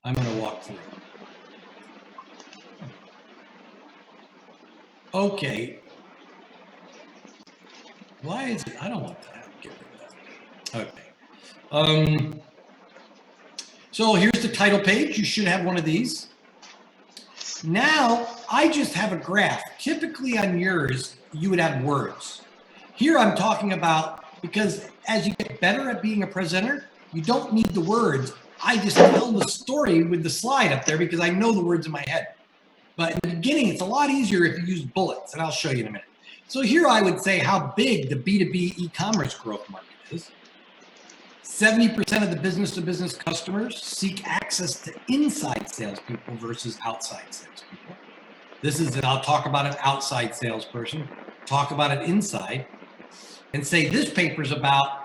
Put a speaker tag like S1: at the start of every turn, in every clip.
S1: I'm going to walk through. Okay. Why is it? I don't want that. Get rid of that. Okay. So here's the title page. You should have one of these. Now, I just have a graph. Typically on yours, you would have words. Here I'm talking about, because as you get better at being a presenter, you don't need the words. I just tell the story with the slide up there because I know the words in my head. But in the beginning, it's a lot easier if you use bullets, and I'll show you in a minute. So here I would say how big the B2B e-commerce growth market is. 70% of the business-to-business customers seek access to inside salespeople versus outside salespeople. This is, and I'll talk about an outside salesperson, talk about it inside, and say this paper is about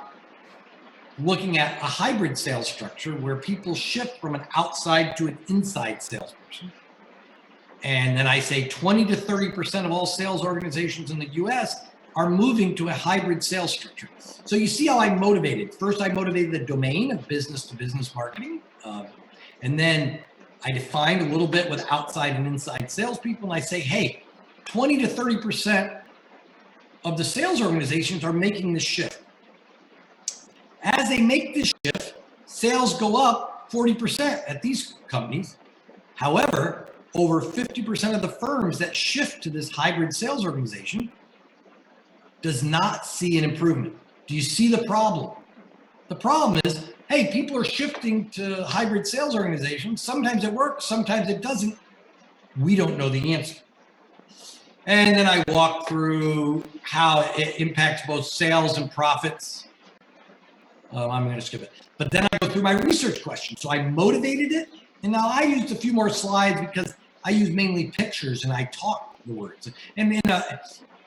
S1: looking at a hybrid sales structure where people shift from an outside to an inside salesperson. And then I say 20 to 30% of all sales organizations in the US are moving to a hybrid sales structure. So you see how I motivated. First, I motivated the domain of business to business marketing. And then I defined a little bit with outside and inside salespeople. And I say, hey, 20 to 30% of the sales organizations are making this shift. As they make this shift, sales go up 40% at these companies. However, over 50% of the firms that shift to this hybrid sales organization does not see an improvement. Do you see the problem? The problem is, hey, people are shifting to hybrid sales organizations. Sometimes it works, sometimes it doesn't. We don't know the answer. And then I walk through how it impacts both sales and profits. I'm going to skip it. But then I go through my research questions. So I motivated it. And now I used a few more slides because I use mainly pictures and I talk the words. And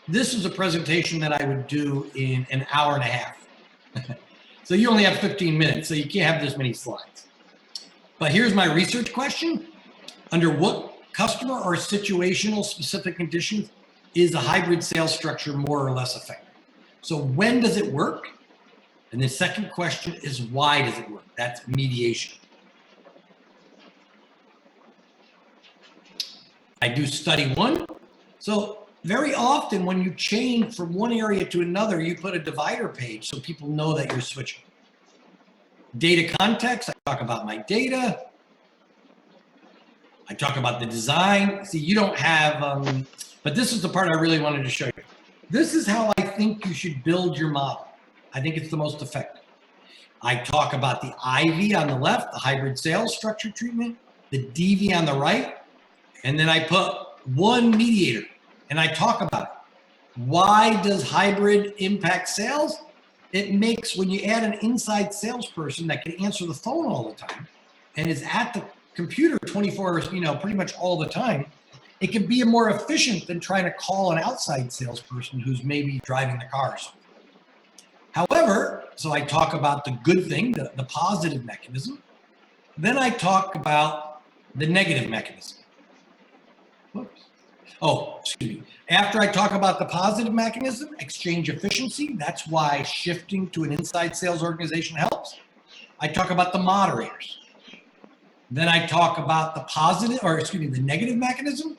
S1: this is a presentation that I would do in an hour and a half. So you only have 15 minutes, so you can't have this many slides. But here's my research question. Under what customer or situational specific conditions is a hybrid sales structure more or less effective? So when does it work? And the second question is why does it work? That's mediation. I do study one. So very often when you change from one area to another, you put a divider page so people know that you're switching. Data context, I talk about my data. I talk about the design. See, you don't have, but this is the part I really wanted to show you. This is how I think you should build your model. I think it's the most effective. I talk about the IV on the left, the hybrid sales structure treatment, the DV on the right, and then I put one mediator. And I talk about it. Why does hybrid impact sales? It makes, when you add an inside salesperson that can answer the phone all the time and is at the computer 24 hours, pretty much all the time, it can be more efficient than trying to call an outside salesperson who's maybe driving the car or something. However, so I talk about the good thing, the positive mechanism. Then I talk about the negative mechanism. Whoops. Oh, excuse me. After I talk about the positive mechanism, exchange efficiency, that's why shifting to an inside sales organization helps. I talk about the moderators. Then I talk about the negative mechanism.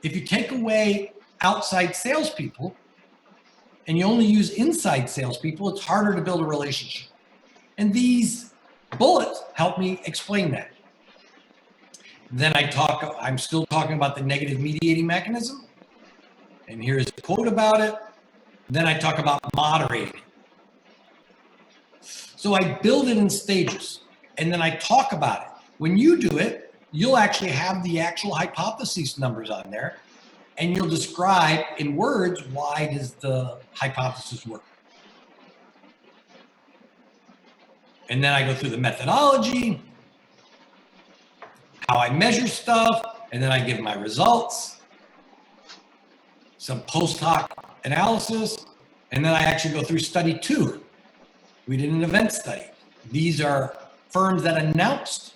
S1: If you take away outside salespeople and you only use inside salespeople, it's harder to build a relationship. And these bullets help me explain that. Then I'm still talking about the negative mediating mechanism. And here's a quote about it. Then I talk about moderating. So I build it in stages and then I talk about it. When you do it, you'll actually have the actual hypothesis numbers on there and you'll describe in words, why does the hypothesis work? And then I go through the methodology, how I measure stuff, and then I give my results, some post hoc analysis, and then I actually go through study 2. We did an event study. These are firms that announced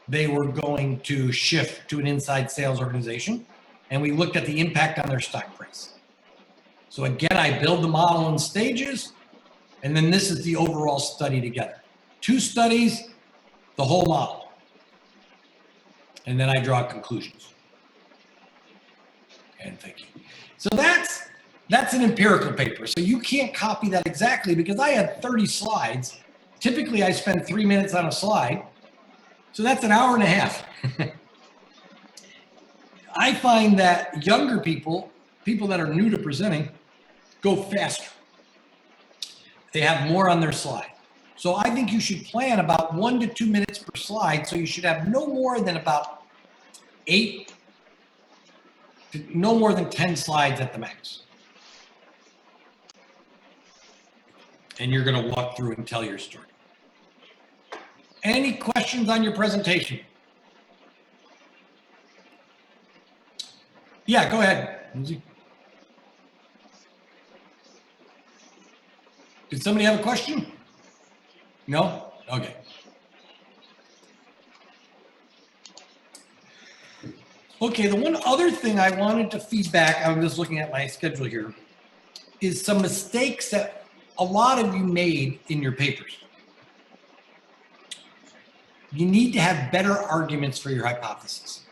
S1: they were going to shift to an inside sales organization, and we looked at the impact on their stock price. So again, I build the model in stages, and then this is the overall study together. 2 studies, the whole model. And then I draw conclusions and thinking. So that's an empirical paper. So you can't copy that exactly because I had 30 slides. Typically I spend 3 minutes on a slide. So that's an hour and a half. I find that younger people that are new to presenting, go faster. They have more on their slide. So I think you should plan about 1 to 2 minutes per slide. So you should have no more than about 8, no more than 10 slides at the max. And you're going to walk through and tell your story. Any questions on your presentation? Yeah, go ahead, Lindsay. Did somebody have a question? No? Okay. Okay, the one other thing I wanted to feedback, I was just looking at my schedule here, is some mistakes that a lot of you made in your papers. You need to have better arguments for your hypothesis.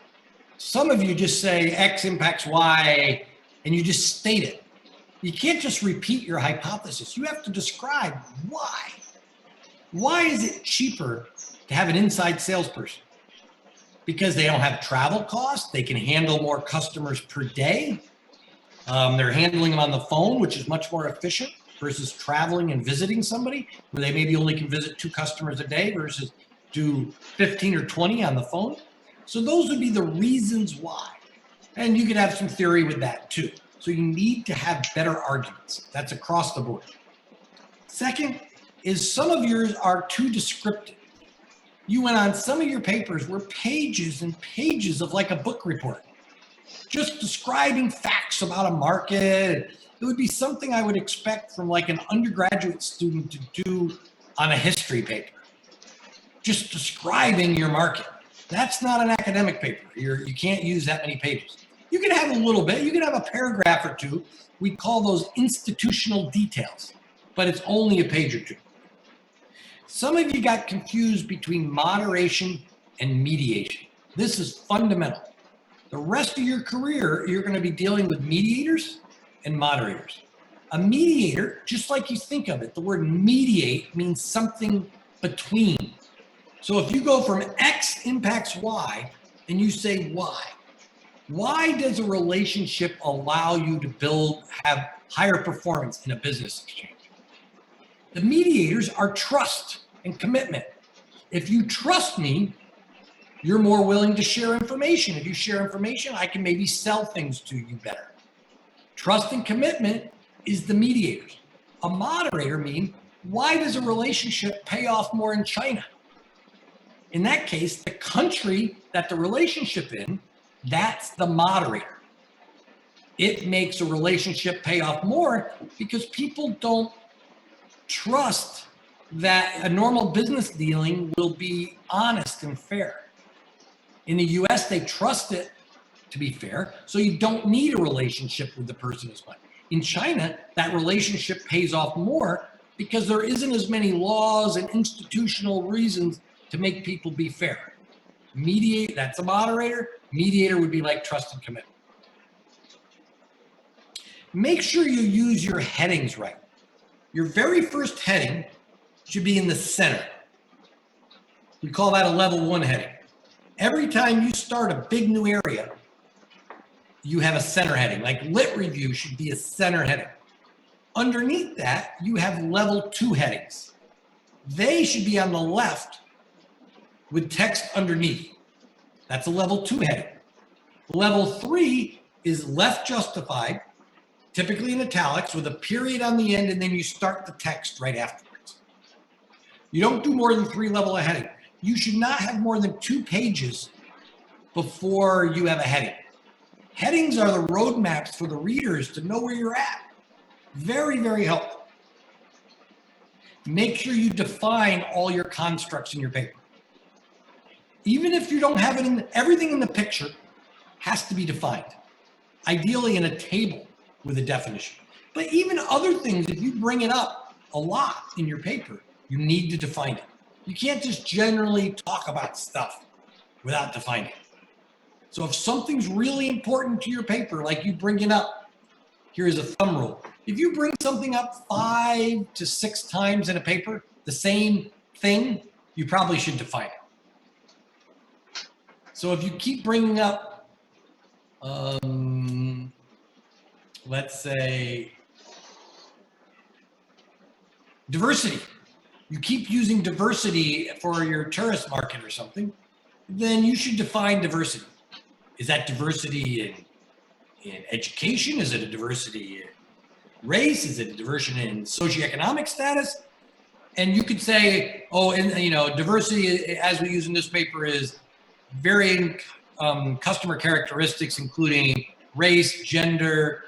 S1: Some of you just say X impacts Y, and you just state it. You can't just repeat your hypothesis. You have to describe why. Why is it cheaper to have an inside salesperson? Because they don't have travel costs. They can handle more customers per day. They're handling them on the phone, which is much more efficient versus traveling and visiting somebody where they maybe only can visit 2 customers a day versus do 15 or 20 on the phone. So those would be the reasons why. And you could have some theory with that too. So you need to have better arguments. That's across the board. Second is some of yours are too descriptive. You went on some of your papers were pages and pages of like a book report, just describing facts about a market. It would be something I would expect from like an undergraduate student to do on a history paper, just describing your market. That's not an academic paper. You can't use that many pages. You can have a little bit. You can have a paragraph or 2. We call those institutional details, but it's only a page or 2. Some of you got confused between moderation and mediation. This is fundamental. The rest of your career, you're going to be dealing with mediators and moderators. A mediator, just like you think of it, the word mediate means something between. So if you go from X impacts Y and you say why does a relationship allow you to have higher performance in a business exchange? The mediators are trust and commitment. If you trust me, you're more willing to share information. If you share information, I can maybe sell things to you better. Trust and commitment is the mediators. A moderator means, why does a relationship pay off more in China? In that case, the country that the relationship in, that's the moderator. It makes a relationship pay off more because people don't trust that a normal business dealing will be honest and fair. In the US, they trust it to be fair, so you don't need a relationship with the person as much. In China, that relationship pays off more because there isn't as many laws and institutional reasons to make people be fair. Mediate, that's a moderator. Mediator would be like trust and commitment. Make sure you use your headings right. Your very first heading should be in the center. We call that a level 1 heading. Every time you start a big new area, you have a center heading. Like lit review should be a center heading. Underneath that, you have level 2 headings. They should be on the left with text underneath. That's a level 2 heading. Level 3 is left justified, typically in italics with a period on the end, and then you start the text right afterwards. You don't do more than 3 level of heading. You should not have more than 2 pages before you have a heading. Headings are the roadmaps for the readers to know where you're at. Very, very helpful. Make sure you define all your constructs in your paper. Even if you don't have it everything in the picture has to be defined. Ideally in a table with a definition. But even other things, if you bring it up a lot in your paper, you need to define it. You can't just generally talk about stuff without defining it. So if something's really important to your paper, like you bring it up, here's a thumb rule. If you bring something up 5 to 6 times in a paper, the same thing, you probably should define it. So if you keep bringing up, let's say, diversity, you keep using diversity for your tourist market or something, then you should define diversity. Is that diversity in education? Is it a diversity in race? Is it a diversity in socioeconomic status? And you could say, oh, and you know, diversity as we use in this paper is varying customer characteristics, including race, gender,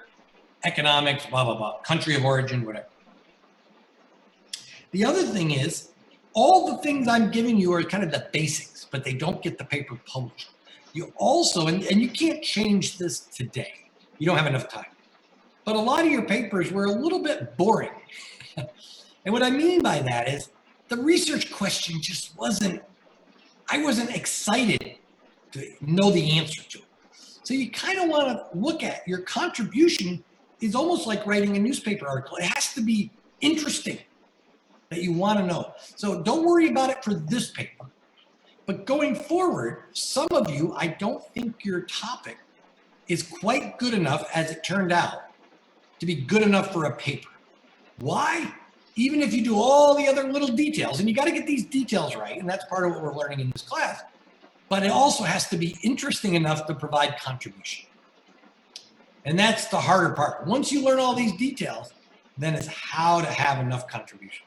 S1: economics, blah, blah, blah, country of origin, whatever. The other thing is, all the things I'm giving you are kind of the basics, but they don't get the paper published. You also, and you can't change this today. You don't have enough time. But a lot of your papers were a little bit boring. And what I mean by that is the research question just I wasn't excited to know the answer to it. So you kind of want to look at your contribution is almost like writing a newspaper article. It has to be interesting that you want to know. So don't worry about it for this paper. But going forward, some of you, I don't think your topic is quite good enough as it turned out to be good enough for a paper. Why? Even if you do all the other little details, and you got to get these details right, and that's part of what we're learning in this class, but it also has to be interesting enough to provide contribution. And that's the harder part. Once you learn all these details, then it's how to have enough contribution.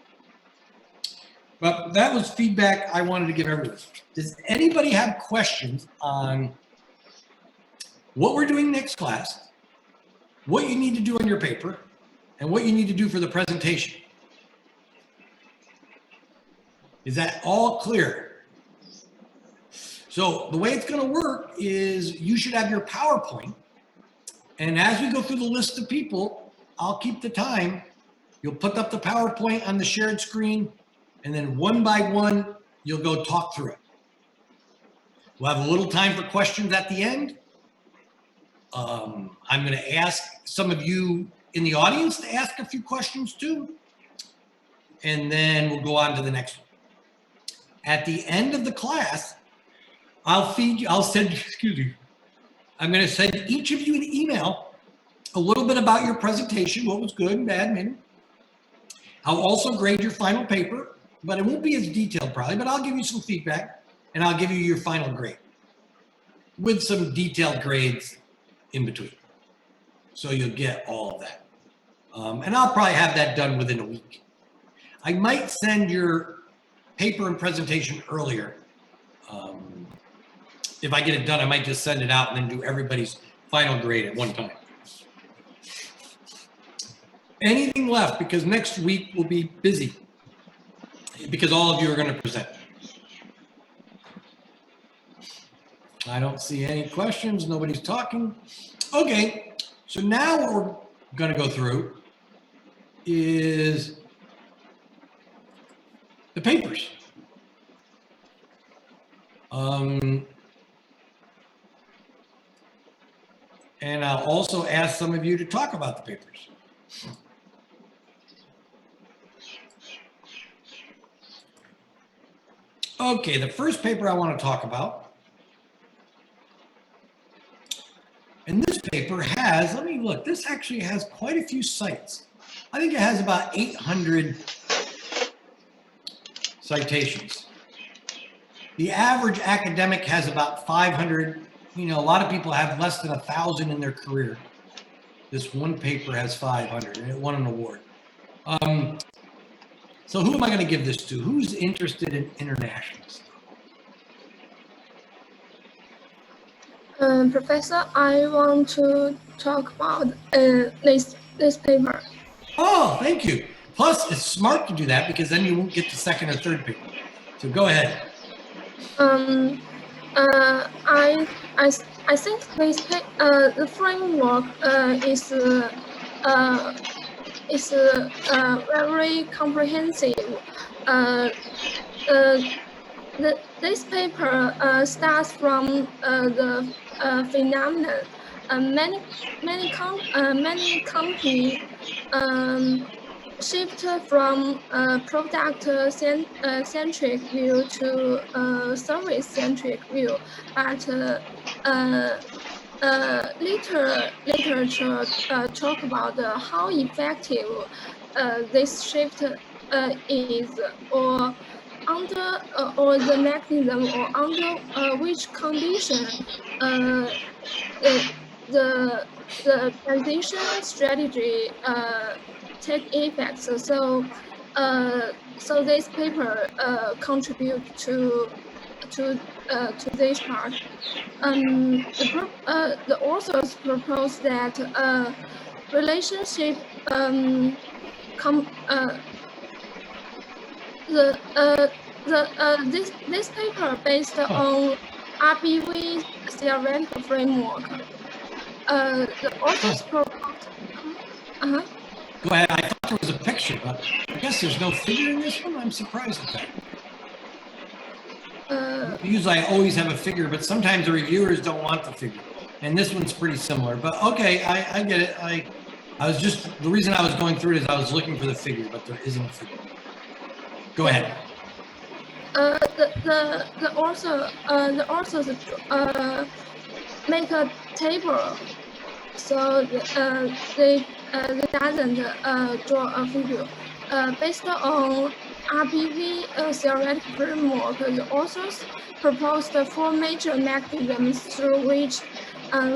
S1: But that was feedback I wanted to give everyone. Does anybody have questions on what we're doing next class, what you need to do on your paper, and what you need to do for the presentation? Is that all clear? So the way it's going to work is you should have your PowerPoint. And as we go through the list of people, I'll keep the time. You'll put up the PowerPoint on the shared screen, and then one by one, you'll go talk through it. We'll have a little time for questions at the end. I'm going to ask some of you in the audience to ask a few questions too. And then we'll go on to the next one. At the end of the class, I'm going to send each of you an email, a little bit about your presentation, what was good and bad, maybe. I'll also grade your final paper, but it won't be as detailed probably, but I'll give you some feedback and I'll give you your final grade with some detailed grades in between. So you'll get all of that. And I'll probably have that done within a week. I might send your paper and presentation earlier. If I get it done, I might just send it out and then do everybody's final grade at one time. Anything left? Because next week will be busy because all of you are going to present. I don't see any questions. Nobody's talking. Okay, so now what we're going to go through is the papers. And I'll also ask some of you to talk about the papers. Okay, the first paper I want to talk about, and this paper has, let me look, this actually has quite a few sites. I think it has about 800 citations. The average academic has about 500. You know, a lot of people have less than 1,000 in their career. This one paper has 500 and it won an award. So who am I going to give this to? Who's interested in international stuff?
S2: Professor, I want to talk about this paper.
S1: Oh, thank you. Plus, it's smart to do that because then you won't get the second or third paper. So go ahead.
S2: I think this the framework is very comprehensive. this paper starts from the phenomenon. Many companies shift from product-centric view to service-centric view, but literature talk about how effective this shift is, or under or the mechanism, or under which condition the transition strategy take effect. So this paper contribute to this part. The authors propose that relationship this paper based on RBV theoretical framework. The authors propose.
S1: Go ahead. I thought there was a picture, but I guess there's no figure in this one. I'm surprised at that. Usually I always have a figure, but sometimes the reviewers don't want the figure. And this one's pretty similar, but okay, I get it. I was just, the reason I was going through it is I was looking for the figure, but there isn't a figure. Go ahead.
S2: The authors make a table, so they doesn't draw a figure. Based on RBV theoretical framework, the authors proposed 4 major mechanisms through which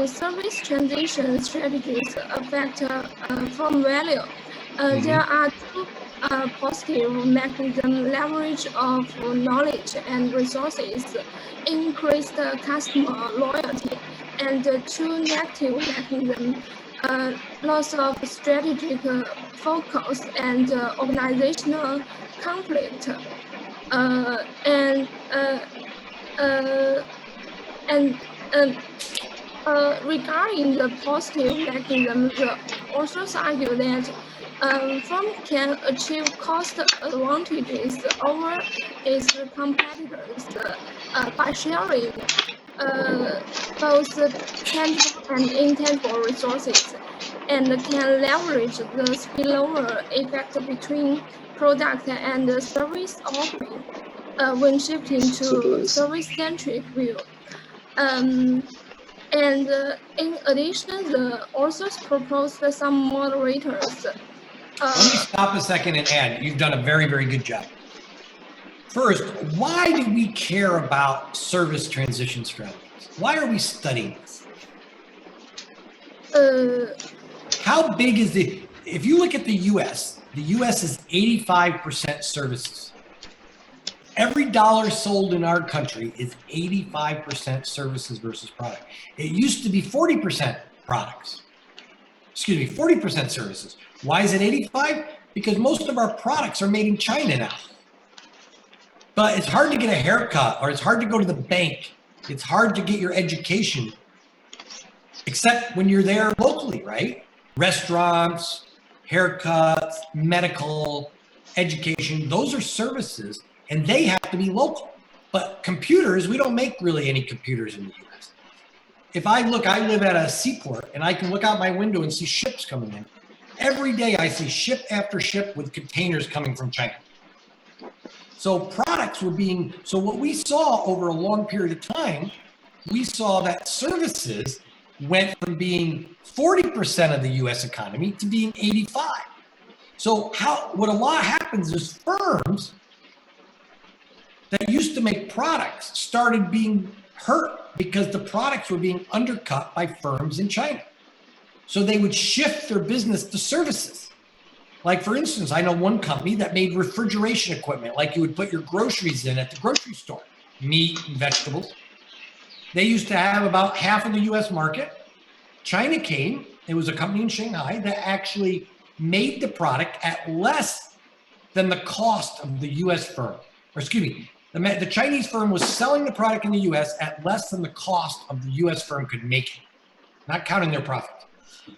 S2: service transition strategies affect firm value. There are 2 positive mechanism: leverage of knowledge and resources, increased customer loyalty, and 2 negative mechanisms: loss of strategic focus and organizational conflict. Regarding the positive mechanism, the authors argue that firm can achieve cost advantages over its competitors by sharing both tangible and intangible resources, and can leverage the spillover effect between product and service offering when shifting to service-centric view. And in addition, the authors proposed some moderators.
S1: Let me stop a second and add, you've done a very, very good job. First, why do we care about service transition strategies? Why are we studying this? How big is if you look at the US is 85% services. Every dollar sold in our country is 85% services versus product. It used to be 40% products. 40% services. Why is it 85? Because most of our products are made in China now. But it's hard to get a haircut, or it's hard to go to the bank. It's hard to get your education, except when you're there locally, right? Restaurants, haircuts, medical, education, those are services, and they have to be local. But computers, we don't make really any computers in the US. If I look, I live at a seaport, and I can look out my window and see ships coming in. Every day I see ship after ship with containers coming from China. So products were being, so what we saw over a long period of time, we saw that services went from being 40% of the US economy to being 85. So what a lot happens is firms that used to make products started being hurt because the products were being undercut by firms in China. So they would shift their business to services. Like, for instance, I know one company that made refrigeration equipment, like you would put your groceries in at the grocery store, meat and vegetables. They used to have about half of the US market. China came, it was a company in Shanghai that actually made the product at less than the cost of the US firm. Or excuse me, the Chinese firm was selling the product in the US at less than the cost of the US firm could make it, not counting their profit.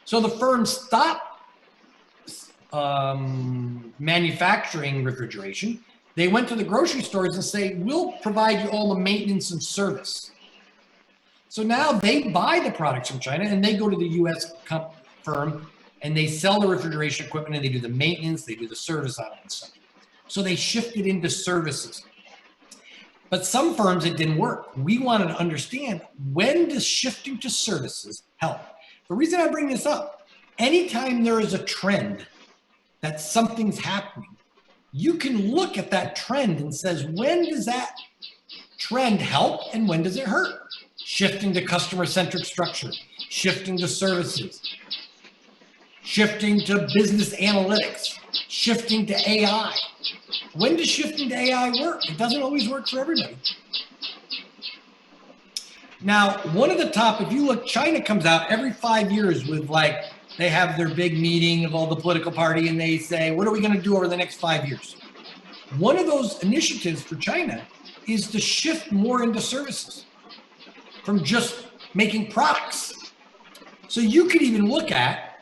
S1: So the firm stopped manufacturing refrigeration, They went to the grocery stores and say, we'll provide you all the maintenance and service. So now they buy the products from China and they go to the US firm and they sell the refrigeration equipment and they do the maintenance, they do the service on it and stuff. So they shifted into services. But some firms, it didn't work. We wanted to understand, when does shifting to services help? The reason I bring this up, anytime there is a trend that something's happening, you can look at that trend and says, when does that trend help and when does it hurt? Shifting to customer-centric structure, shifting to services, shifting to business analytics, shifting to AI. When does shifting to AI work? It doesn't always work for everybody. Now, one of the top, if you look, China comes out every 5 years with like, they have their big meeting of all the political party and they say, what are we going to do over the next 5 years? One of those initiatives for China is to shift more into services from just making products. So you could even look at